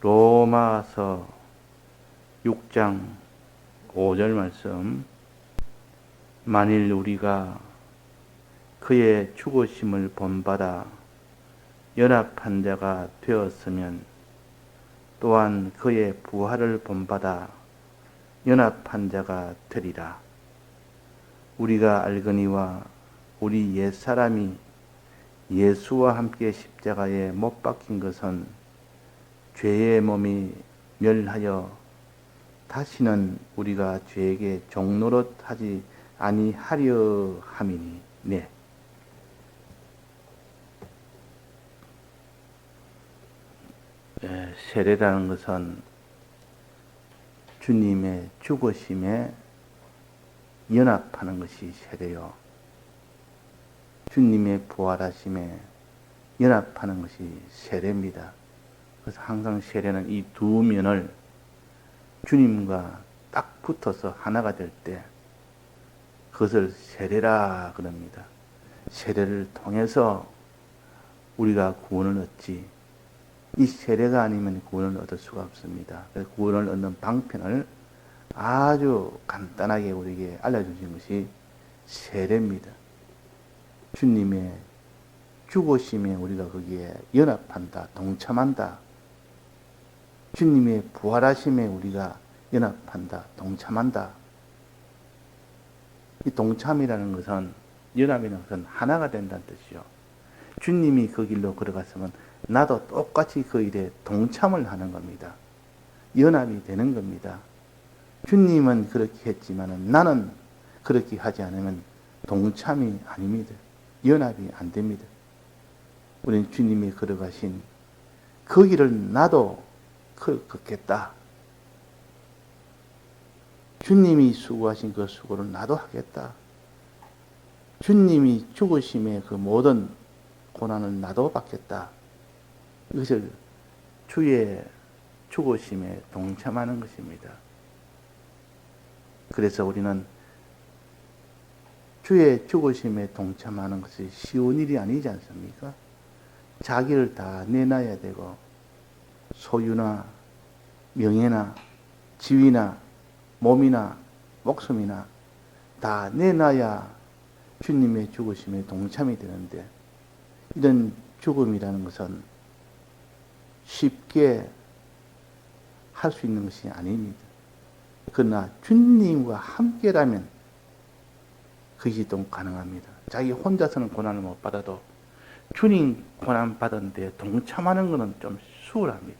로마서 6장 5절 말씀. 만일 우리가 그의 죽으심을 본받아 연합한 자가 되었으면 또한 그의 부활을 본받아 연합한 자가 되리라. 우리가 알거니와 우리 옛사람이 예수와 함께 십자가에 못 박힌 것은 죄의 몸이 멸하여 다시는 우리가 죄에게 종노릇 하지 아니하려 함이니. 네. 세례라는 것은 주님의 죽으심에 연합하는 것이 세례요. 주님의 부활하심에 연합하는 것이 세례입니다. 그래서 항상 세례는 이 두 면을 주님과 딱 붙어서 하나가 될 때 그것을 세례라 그럽니다. 세례를 통해서 우리가 구원을 얻지, 이 세례가 아니면 구원을 얻을 수가 없습니다. 그래서 구원을 얻는 방편을 아주 간단하게 우리에게 알려주신 것이 세례입니다. 주님의 죽으심에 우리가 거기에 연합한다, 동참한다. 주님의 부활하심에 우리가 연합한다, 동참한다. 이 동참이라는 것은, 연합이라는 것은 하나가 된다는 뜻이요. 주님이 그 길로 걸어갔으면 나도 똑같이 그 일에 동참을 하는 겁니다. 연합이 되는 겁니다. 주님은 그렇게 했지만 나는 그렇게 하지 않으면 동참이 아닙니다. 연합이 안 됩니다. 우리는 주님이 걸어가신 그 길을 나도 걷겠다. 주님이 수고하신 그 수고를 나도 하겠다. 주님이 죽으심의 그 모든 고난을 나도 받겠다. 이것을 주의 죽으심에 동참하는 것입니다. 그래서 우리는 주의 죽으심에 동참하는 것이 쉬운 일이 아니지 않습니까? 자기를 다 내놔야 되고, 소유나 명예나 지위나 몸이나 목숨이나 다 내놔야 주님의 죽으심에 동참이 되는데, 이런 죽음이라는 것은 쉽게 할 수 있는 것이 아닙니다. 그러나 주님과 함께라면 그것이 또 가능합니다. 자기 혼자서는 고난을 못 받아도 주님 고난 받은데 동참하는 것은 좀 수월합니다.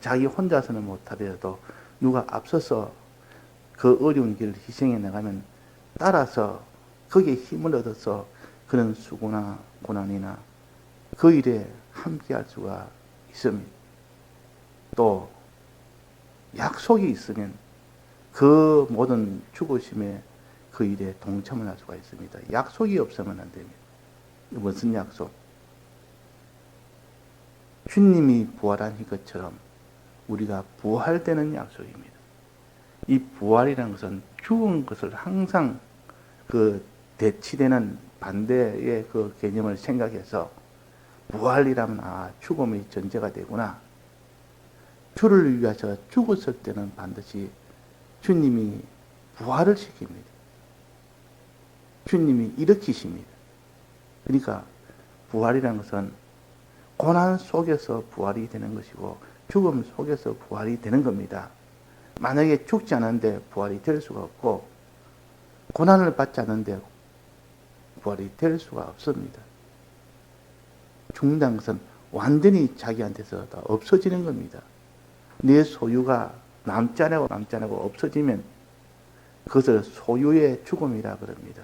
자기 혼자서는 못하더라도 누가 앞서서 그 어려운 길을 희생해 나가면 따라서 거기에 힘을 얻어서 그런 수고나 고난이나 그 일에 함께할 수가 있습니다. 또 약속이 있으면 그 모든 죽으심에 그 일에 동참을 할 수가 있습니다. 약속이 없으면 안 됩니다. 무슨 약속? 주님이 부활한 것처럼 우리가 부활되는 약속입니다. 이 부활이라는 것은 죽은 것을 항상 그 대치되는 반대의 그 개념을 생각해서 부활이라면 죽음이 전제가 되구나. 주를 위해서 죽었을 때는 반드시 주님이 부활을 시킵니다. 주님이 일으키십니다. 그러니까 부활이라는 것은 고난 속에서 부활이 되는 것이고 죽음 속에서 부활이 되는 겁니다. 만약에 죽지 않은데 부활이 될 수가 없고 고난을 받지 않는데 부활이 될 수가 없습니다. 죽는다는 것은 완전히 자기한테서 다 없어지는 겁니다. 내 소유가 남지 않고 없어지면 그것을 소유의 죽음이라 그럽니다.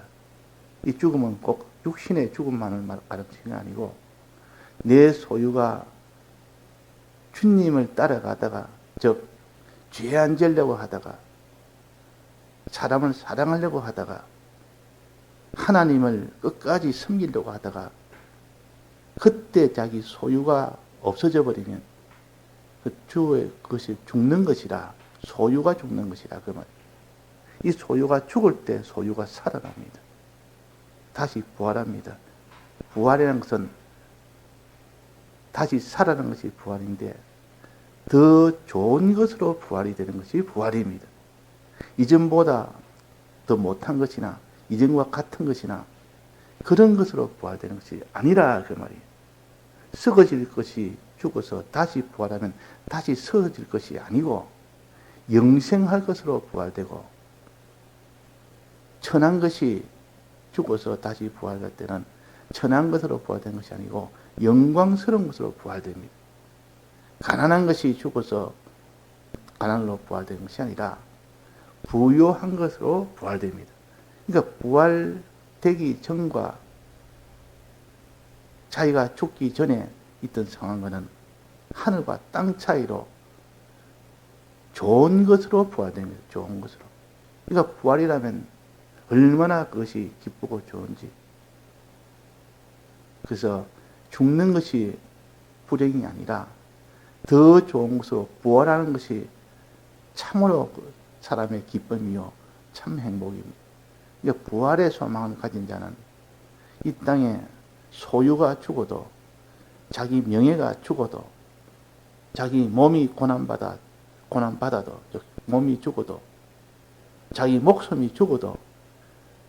이 죽음은 꼭 육신의 죽음만을 가르치는 게 아니고 내 소유가 주님을 따라가다가, 즉 죄 안 지으려고 하다가, 사람을 사랑하려고 하다가, 하나님을 끝까지 섬기려고 하다가 그때 자기 소유가 없어져 버리면 그 주의 것이 죽는 것이라, 소유가 죽는 것이라 그 말. 이 소유가 죽을 때 소유가 살아납니다. 다시 부활합니다. 부활이라는 것은 다시 살아나는 것이 부활인데 더 좋은 것으로 부활이 되는 것이 부활입니다. 이전보다 더 못한 것이나 이전과 같은 것이나 그런 것으로 부활되는 것이 아니라 그 말이에요. 썩어질 것이 죽어서 다시 부활하면 다시 썩어질 것이 아니고 영생할 것으로 부활되고, 천한 것이 죽어서 다시 부활할 때는 천한 것으로 부활되는 것이 아니고 영광스러운 것으로 부활됩니다. 가난한 것이 죽어서 가난으로 부활되는 것이 아니라 부요한 것으로 부활됩니다. 그러니까 부활되기 전과 자기가 죽기 전에 있던 상황과는 하늘과 땅 차이로 좋은 것으로 부활됩니다. 좋은 것으로. 그러니까 부활이라면 얼마나 그것이 기쁘고 좋은지. 그래서 죽는 것이 불행이 아니라 더 좋은 것으로 부활하는 것이 참으로 사람의 기쁨이요 참 행복입니다. 그러니까 부활의 소망을 가진 자는 이 땅에 소유가 죽어도, 자기 명예가 죽어도, 자기 몸이 고난받아도, 몸이 죽어도, 자기 목숨이 죽어도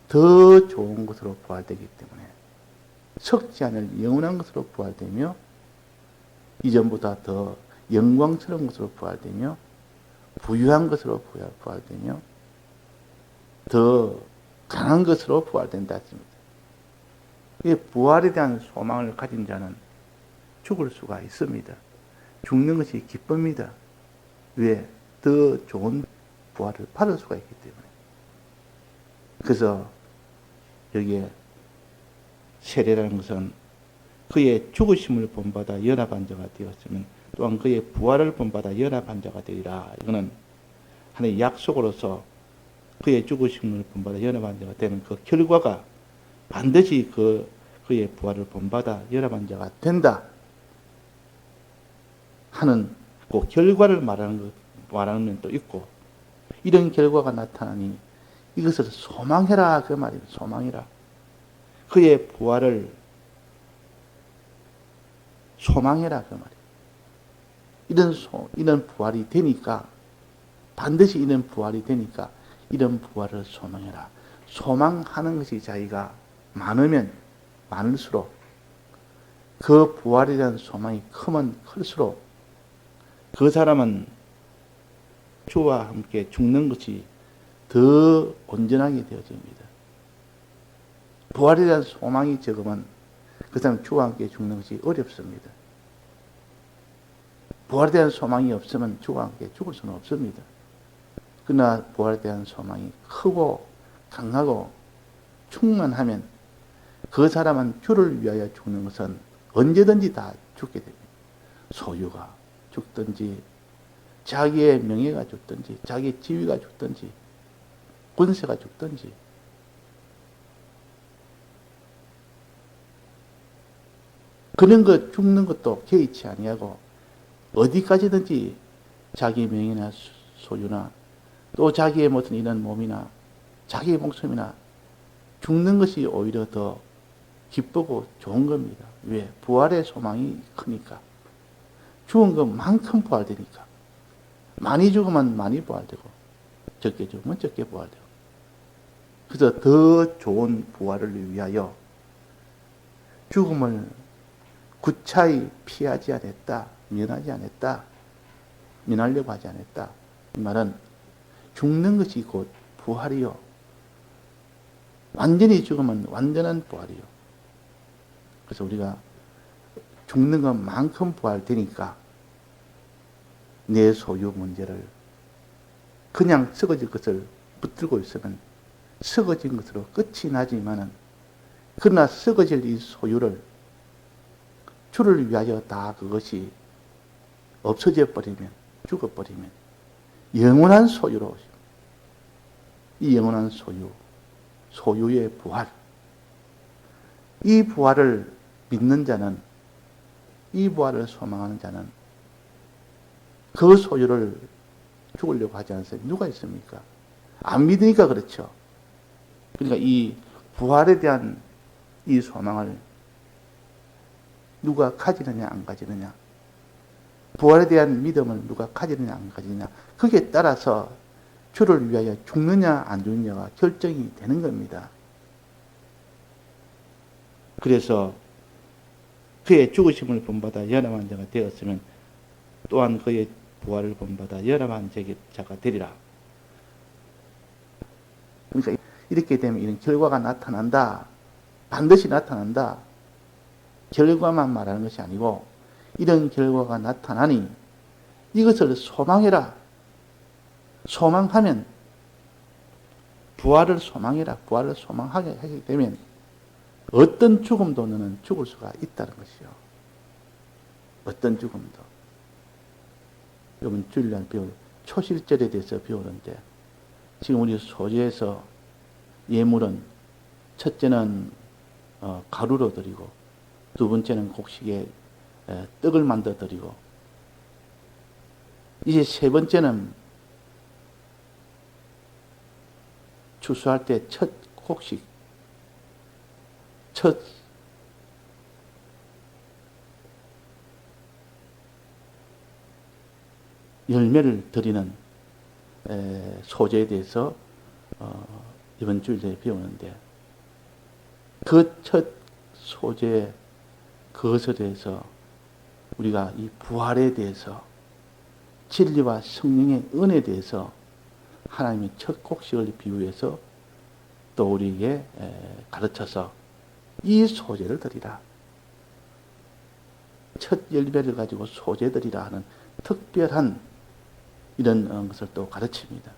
더 좋은 것으로 부활되기 때문에 썩지 않을 영원한 것으로 부활되며, 이전보다 더 영광스러운 것으로 부활되며, 부유한 것으로 부활되며, 더 강한 것으로 부활된다 했습니다. 이 부활에 대한 소망을 가진 자는 죽을 수가 있습니다. 죽는 것이 기쁩니다. 왜? 더 좋은 부활을 받을 수가 있기 때문에. 그래서 여기에 세례라는 것은 그의 죽으심을 본받아 연합한 자가 되었으면 또한 그의 부활을 본받아 연합한 자가 되리라. 이거는 하나의 약속으로서 그의 죽으심을 본받아 연합한 자가 되는 그 결과가 반드시 그의 부활을 본받아 연합한 자가 된다 하는 그 결과를 말하는 면도 있고, 이런 결과가 나타나니 이것을 소망해라 그 말입니다. 소망해라. 그의 부활을 소망해라 그 말이에요. 이런 부활이 되니까, 반드시 이런 부활이 되니까 이런 부활을 소망해라. 소망하는 것이 자기가 많으면 많을수록, 그 부활에 대한 소망이 크면 클수록 그 사람은 주와 함께 죽는 것이 더 온전하게 되어집니다. 부활에 대한 소망이 적으면 그 사람 주와 함께 죽는 것이 어렵습니다. 부활에 대한 소망이 없으면 주와 함께 죽을 수는 없습니다. 그러나 부활에 대한 소망이 크고 강하고 충만하면 그 사람은 주를 위하여 죽는 것은 언제든지 다 죽게 됩니다. 소유가 죽든지, 자기의 명예가 죽든지, 자기의 지위가 죽든지, 권세가 죽든지. 그런 것 죽는 것도 개의치 아니하고 어디까지든지 자기 명예나 소유나 또 자기의 무슨 이런 몸이나 자기의 목숨이나 죽는 것이 오히려 더 기쁘고 좋은 겁니다. 왜? 부활의 소망이 크니까. 죽은 것만큼 부활되니까. 많이 죽으면 많이 부활되고, 적게 죽으면 적게 부활되고. 그래서 더 좋은 부활을 위하여 죽음을 구차히 피하지 않았다, 면하지 않았다, 면하려고 하지 않았다. 이 말은 죽는 것이 곧 부활이요. 완전히 죽으면 완전한 부활이요. 그래서 우리가 죽는 것만큼 부활되니까 내 소유 문제를 그냥 썩어질 것을 붙들고 있으면 썩어진 것으로 끝이 나지만은, 그러나 썩어질 이 소유를 주를 위하여 다 그것이 없어져 버리면, 죽어버리면 영원한 소유로, 이 영원한 소유의 부활, 이 부활을 믿는 자는, 이 부활을 소망하는 자는 그 소유를 죽으려고 하지 않으세요. 누가 있습니까? 안 믿으니까 그렇죠. 그러니까 이 부활에 대한 이 소망을 누가 가지느냐 안 가지느냐, 부활에 대한 믿음을 누가 가지느냐 안 가지느냐, 그게 따라서 주를 위하여 죽느냐 안 죽느냐가 결정이 되는 겁니다. 그래서 그의 죽으심을 본받아 연합한 자가 되었으면 또한 그의 부활을 본받아 연합한 자가 되리라. 그러니까 이렇게 되면 이런 결과가 나타난다. 반드시 나타난다. 결과만 말하는 것이 아니고 이런 결과가 나타나니 이것을 소망해라. 소망하면 부활을 소망해라. 부활을 소망하게 하게 되면 어떤 죽음도 너는 죽을 수가 있다는 것이요. 어떤 죽음도. 여러분 주일날 배울 초실절에 대해서 배우는데 지금 우리 소재에서 예물은 첫째는 가루로 드리고 두 번째는 곡식에 떡을 만들어 드리고 이제 세 번째는 추수할 때 첫 곡식, 첫 열매를 드리는 소재에 대해서 이번 주일에 배우는데 그 첫 소재 그것에 대해서 우리가 이 부활에 대해서 진리와 성령의 은혜에 대해서 하나님이 첫 곡식을 비유해서 또 우리에게 가르쳐서 이 소재를 드리라. 첫 열매를 가지고 소재 드리라 하는 특별한 이런 것을 또 가르칩니다.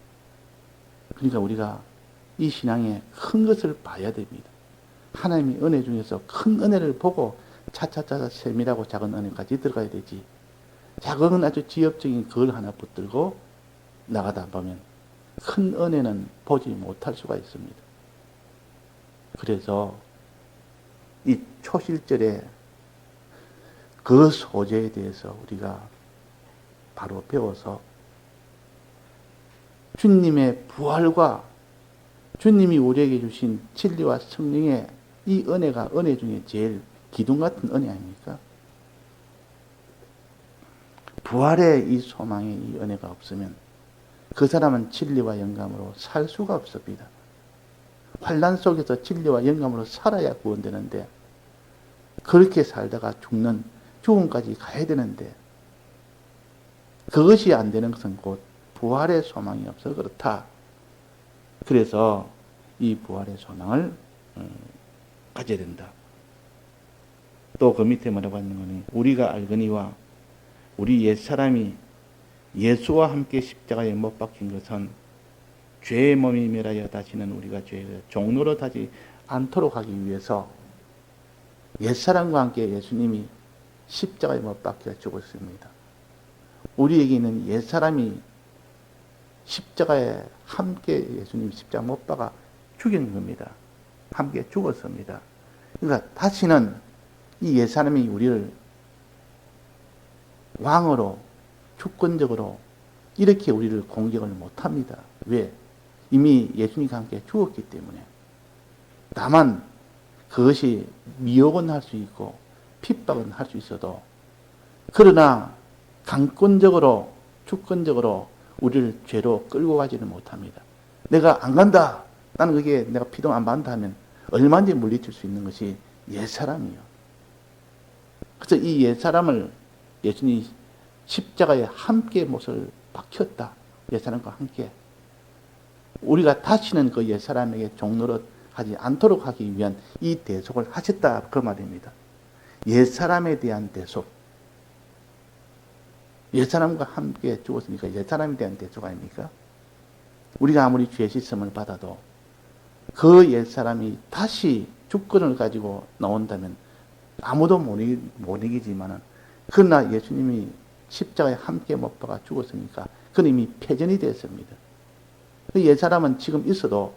그러니까 우리가 이 신앙에 큰 것을 봐야 됩니다. 하나님의 은혜 중에서 큰 은혜를 보고 차차차차 세밀하고 작은 은혜까지 들어가야 되지. 작은 아주 지엽적인 걸 하나 붙들고 나가다 보면 큰 은혜는 보지 못할 수가 있습니다. 그래서 이 초실절에 그 소재에 대해서 우리가 바로 배워서 주님의 부활과 주님이 우리에게 주신 진리와 성령의 이 은혜가 은혜 중에 제일 기둥 같은 은혜 아닙니까? 부활의 이 소망의 이 은혜가 없으면 그 사람은 진리와 영감으로 살 수가 없습니다. 환난 속에서 진리와 영감으로 살아야 구원되는데 그렇게 살다가 죽는 죽음까지 가야 되는데 그것이 안 되는 것은 곧 부활의 소망이 없어 그렇다. 그래서 이 부활의 소망을 가져야 된다. 또 그 밑에 뭐라고 하는 거니 우리가 알거니와 우리 옛사람이 예수와 함께 십자가에 못 박힌 것은 죄의 몸이 멸하여 다시는 우리가 죄의 종로로 타지 않도록 하기 위해서 옛사람과 함께 예수님이 십자가에 못 박혀 죽었습니다. 우리에게 있는 옛사람이 십자가에 함께 예수님 십자가 못 박아 죽인 겁니다. 함께 죽었습니다. 그러니까 다시는 이 옛사람이 우리를 왕으로 주권적으로 이렇게 우리를 공격을 못합니다. 왜? 이미 예수님과 함께 죽었기 때문에. 다만 그것이 미혹은 할 수 있고 핍박은 할 수 있어도 그러나 강권적으로 주권적으로 우리를 죄로 끌고 가지는 못합니다. 내가 안 간다. 나는 그게 내가 피동 안 받는다 하면 얼마든지 물리칠 수 있는 것이 옛사람이요. 그래서 이 옛사람을 예수님이 십자가에 함께 못을 박혔다. 옛사람과 함께. 우리가 다시는 그 옛사람에게 종노릇 하지 않도록 하기 위한 이 대속을 하셨다. 그 말입니다. 옛사람에 대한 대속. 옛사람과 함께 죽었으니까 옛사람에 대한 대속 아닙니까? 우리가 아무리 죄 씻음을 받아도 그 옛사람이 다시 주권을 가지고 나온다면 아무도 못 이기지만은 그러나 예수님이 십자가에 함께 못 박아 죽었으니까 그는 이미 패전이 됐습니다. 그 옛사람은 지금 있어도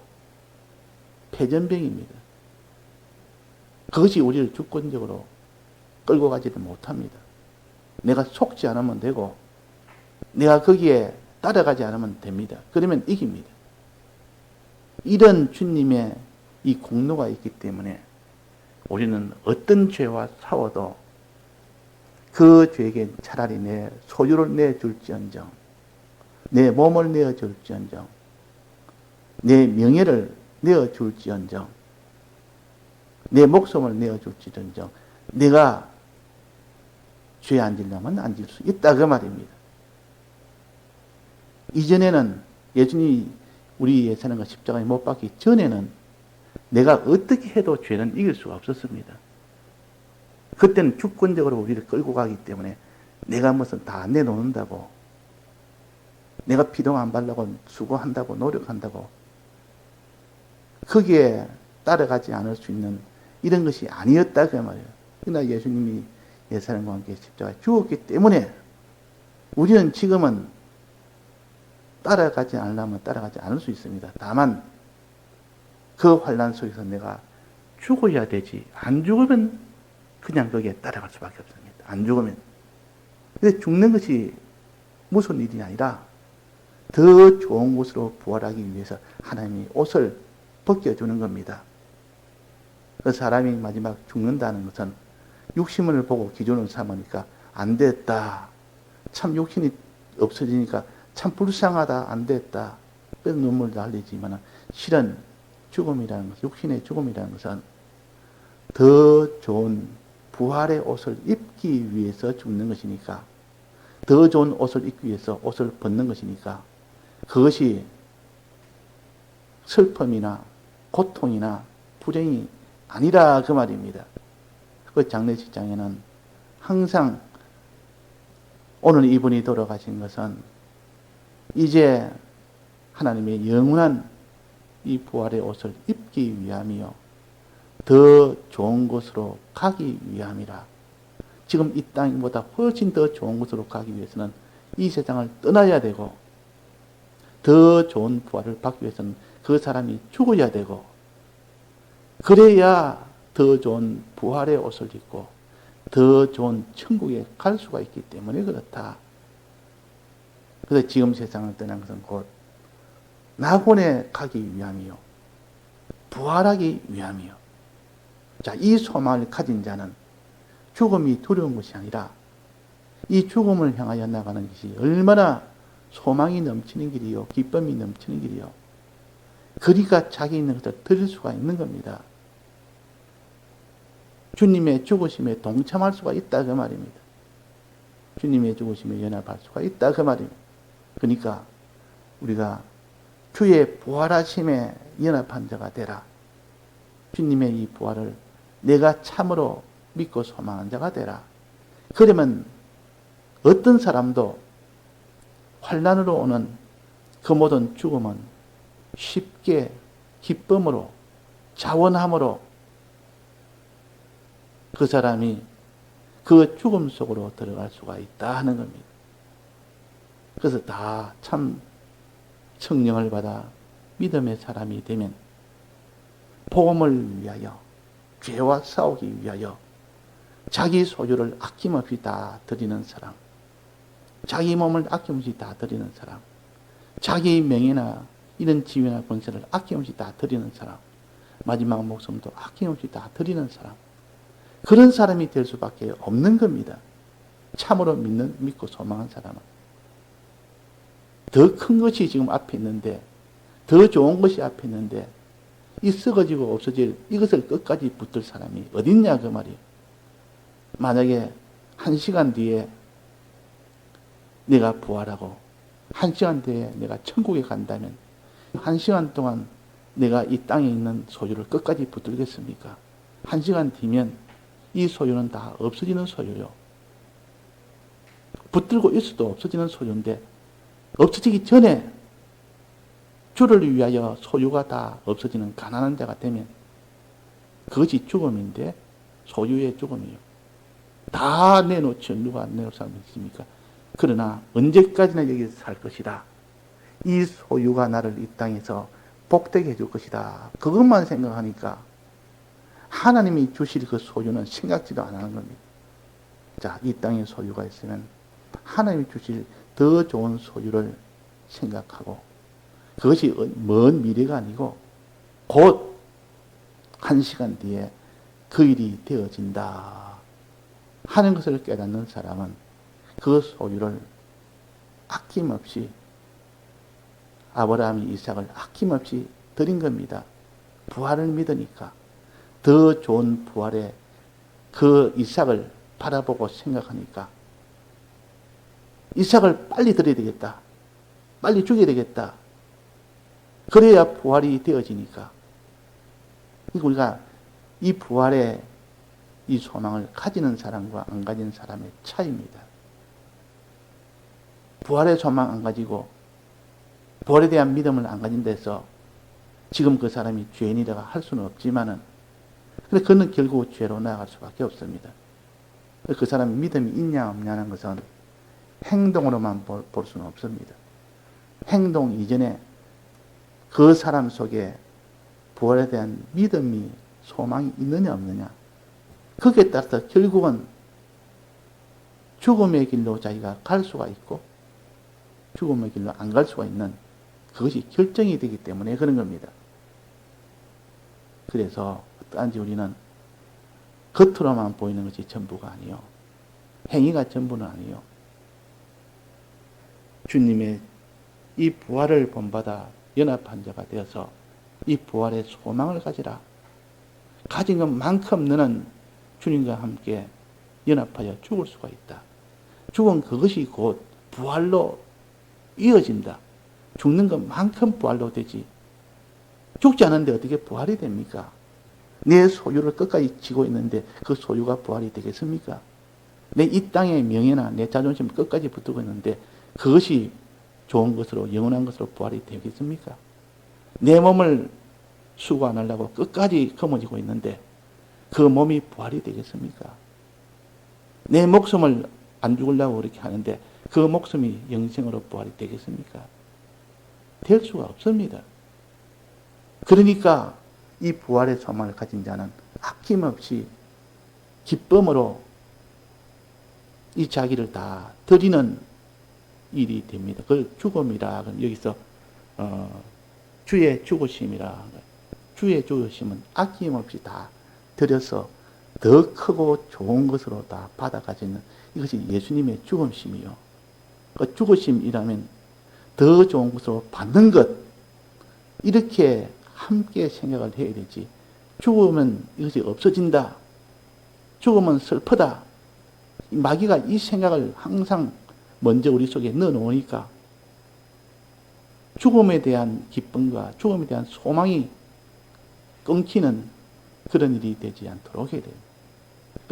패전병입니다. 그것이 우리를 주권적으로 끌고 가지는 못합니다. 내가 속지 않으면 되고 내가 거기에 따라가지 않으면 됩니다. 그러면 이깁니다. 이런 주님의 이 공로가 있기 때문에 우리는 어떤 죄와 싸워도 그 죄에게 차라리 내 소유를 내줄지언정, 내 몸을 내어줄지언정, 내 명예를 내어줄지언정, 내 목숨을 내어줄지언정, 내가 죄 안 지려면 안 질 수 있다 그 말입니다. 이전에는 예수님이 우리 위해 사는 것 십자가에 못 박기 전에는 내가 어떻게 해도 죄는 이길 수가 없었습니다. 그때는 주권적으로 우리를 끌고 가기 때문에 내가 무슨 다 내놓는다고, 내가 피도 안 바르고 수고한다고 노력한다고 거기에 따라가지 않을 수 있는 이런 것이 아니었다 그 말이에요. 그러나 예수님이 예사람과 함께 십자가에 죽었기 때문에 우리는 지금은 따라가지 않으려면 따라가지 않을 수 있습니다. 다만 그 환난 속에서 내가 죽어야 되지, 안 죽으면 그냥 거기에 따라갈 수밖에 없습니다. 안 죽으면. 근데 죽는 것이 무슨 일이 아니라 더 좋은 곳으로 부활하기 위해서 하나님이 옷을 벗겨주는 겁니다. 그 사람이 마지막 죽는다는 것은 육신을 보고 기준을 삼으니까 안 됐다. 참 육신이 없어지니까 참 불쌍하다. 안 됐다. 그래서 눈물도 흘리지만 실은 죽음이라는 것, 육신의 죽음이라는 것은 더 좋은 부활의 옷을 입기 위해서 죽는 것이니까, 더 좋은 옷을 입기 위해서 옷을 벗는 것이니까 그것이 슬픔이나 고통이나 불행이 아니라 그 말입니다. 그 장례식장에는 항상 오늘 이분이 돌아가신 것은 이제 하나님의 영원한 이 부활의 옷을 입기 위함이요, 더 좋은 곳으로 가기 위함이라. 지금 이 땅보다 훨씬 더 좋은 곳으로 가기 위해서는 이 세상을 떠나야 되고, 더 좋은 부활을 받기 위해서는 그 사람이 죽어야 되고, 그래야 더 좋은 부활의 옷을 입고 더 좋은 천국에 갈 수가 있기 때문에 그렇다. 그래서 지금 세상을 떠난 것은 곧 낙원에 가기 위함이요, 부활하기 위함이요. 자, 이 소망을 가진 자는 죽음이 두려운 것이 아니라 이 죽음을 향하여 나가는 것이 얼마나 소망이 넘치는 길이요, 기쁨이 넘치는 길이요. 그리가 자기 있는 것을 드릴 수가 있는 겁니다. 주님의 죽으심에 동참할 수가 있다 그 말입니다. 주님의 죽으심에 연합할 수가 있다 그 말입니다. 그러니까 우리가 주의 부활하심에 연합한 자가 되라. 주님의 이 부활을 내가 참으로 믿고 소망한 자가 되라. 그러면 어떤 사람도 환난으로 오는 그 모든 죽음은 쉽게 기쁨으로, 자원함으로 그 사람이 그 죽음 속으로 들어갈 수가 있다 하는 겁니다. 그래서 다 참 성령을 받아 믿음의 사람이 되면 복음을 위하여, 죄와 싸우기 위하여 자기 소유를 아낌없이 다 드리는 사람, 자기 몸을 아낌없이 다 드리는 사람, 자기 명예나 이런 지위나 권세를 아낌없이 다 드리는 사람, 마지막 목숨도 아낌없이 다 드리는 사람, 그런 사람이 될 수밖에 없는 겁니다. 참으로 믿고 소망한 사람은. 더 큰 것이 지금 앞에 있는데, 더 좋은 것이 앞에 있는데 이 썩어지고 없어질 이것을 끝까지 붙들 사람이 어딨냐 그 말이에요. 만약에 1시간 뒤에 내가 부활하고 1시간 뒤에 내가 천국에 간다면 1시간 동안 내가 이 땅에 있는 소유를 끝까지 붙들겠습니까? 1시간 뒤면 이 소유는 다 없어지는 소유요. 붙들고 있어도 없어지는 소유인데 없어지기 전에 주를 위하여 소유가 다 없어지는 가난한 자가 되면 그것이 죽음인데 소유의 죽음이에요. 다 내놓죠. 누가 내놓을 사람이 있습니까? 그러나 언제까지나 여기서 살 것이다. 이 소유가 나를 이 땅에서 복되게 해줄 것이다. 그것만 생각하니까 하나님이 주실 그 소유는 생각지도 안 하는 겁니다. 자, 이 땅에 소유가 있으면 하나님이 주실 더 좋은 소유를 생각하고 그것이 먼 미래가 아니고 곧 1시간 뒤에 그 일이 되어진다. 하는 것을 깨닫는 사람은 그 소유를 아낌없이 아브라함이 이삭을 아낌없이 드린 겁니다. 부활을 믿으니까 더 좋은 부활에 그 이삭을 바라보고 생각하니까 이삭을 빨리 드려야 되겠다. 빨리 죽여야 되겠다. 그래야 부활이 되어지니까. 우리가 이 부활의 이 소망을 가지는 사람과 안 가진 사람의 차이입니다. 부활의 소망 안 가지고 부활에 대한 믿음을 안 가진 데서 지금 그 사람이 죄인이라고 할 수는 없지만은 근데 그는 결국 죄로 나아갈 수밖에 없습니다. 그 사람이 믿음이 있냐 없냐는 것은 행동으로만 볼 수는 없습니다. 행동 이전에 그 사람 속에 부활에 대한 믿음이 소망이 있느냐 없느냐 거기에 따라서 결국은 죽음의 길로 자기가 갈 수가 있고 죽음의 길로 안 갈 수가 있는 그것이 결정이 되기 때문에 그런 겁니다. 그래서 단지 우리는 겉으로만 보이는 것이 전부가 아니요. 행위가 전부는 아니요. 주님의 이 부활을 본받아 연합한 자가 되어서 이 부활의 소망을 가지라. 가진 것만큼 너는 주님과 함께 연합하여 죽을 수가 있다. 죽은 그것이 곧 부활로 이어진다. 죽는 것만큼 부활로 되지. 죽지 않은데 어떻게 부활이 됩니까? 내 소유를 끝까지 쥐고 있는데 그 소유가 부활이 되겠습니까? 내 이 땅의 명예나 내 자존심을 끝까지 붙들고 있는데 그것이 좋은 것으로 영원한 것으로 부활이 되겠습니까? 내 몸을 수고 안 하려고 끝까지 거머쥐고 있는데 그 몸이 부활이 되겠습니까? 내 목숨을 안 죽으려고 그렇게 하는데 그 목숨이 영생으로 부활이 되겠습니까? 될 수가 없습니다. 그러니까 이 부활의 소망을 가진 자는 아낌없이 기쁨으로 이 자기를 다 드리는 일이 됩니다. 그걸 죽음이라. 그럼 여기서 주의 죽으심이라. 주의 죽으심은 아낌없이 다 드려서 더 크고 좋은 것으로 다 받아가지는 이것이 예수님의 죽음심이요. 그 죽으심이라면 더 좋은 것으로 받는 것 이렇게 함께 생각을 해야 되지. 죽으면 이것이 없어진다. 죽으면 슬프다. 마귀가 이 생각을 항상 먼저 우리 속에 넣어놓으니까 죽음에 대한 기쁨과 죽음에 대한 소망이 끊기는 그런 일이 되지 않도록 해야 됩니다.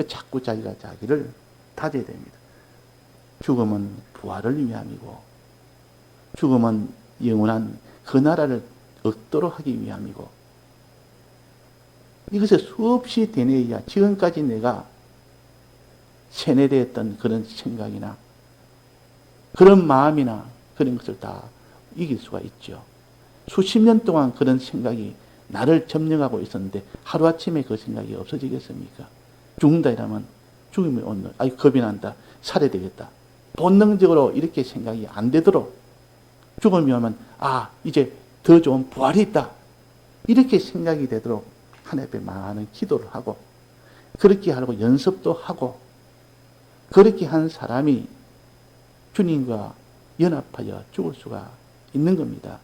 자꾸 자기가 자기를 다져야 됩니다. 죽음은 부활을 위함이고 죽음은 영원한 그 나라를 얻도록 하기 위함이고 이것에 수없이 되뇌어야 지금까지 내가 세뇌되었던 그런 생각이나 그런 마음이나 그런 것을 다 이길 수가 있죠. 수십 년 동안 그런 생각이 나를 점령하고 있었는데 하루아침에 그 생각이 없어지겠습니까? 죽는다 이러면 죽음이 오늘 겁이 난다. 살아야 되겠다. 본능적으로 이렇게 생각이 안 되도록 죽음이 오면 이제 더 좋은 부활이 있다. 이렇게 생각이 되도록 하나님 앞에 많은 기도를 하고 그렇게 하려고 연습도 하고 그렇게 한 사람이 주님과 연합하여 죽을 수가 있는 겁니다.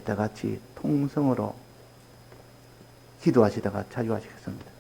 다 같이 통성으로 기도하시다가 자유하시겠습니다.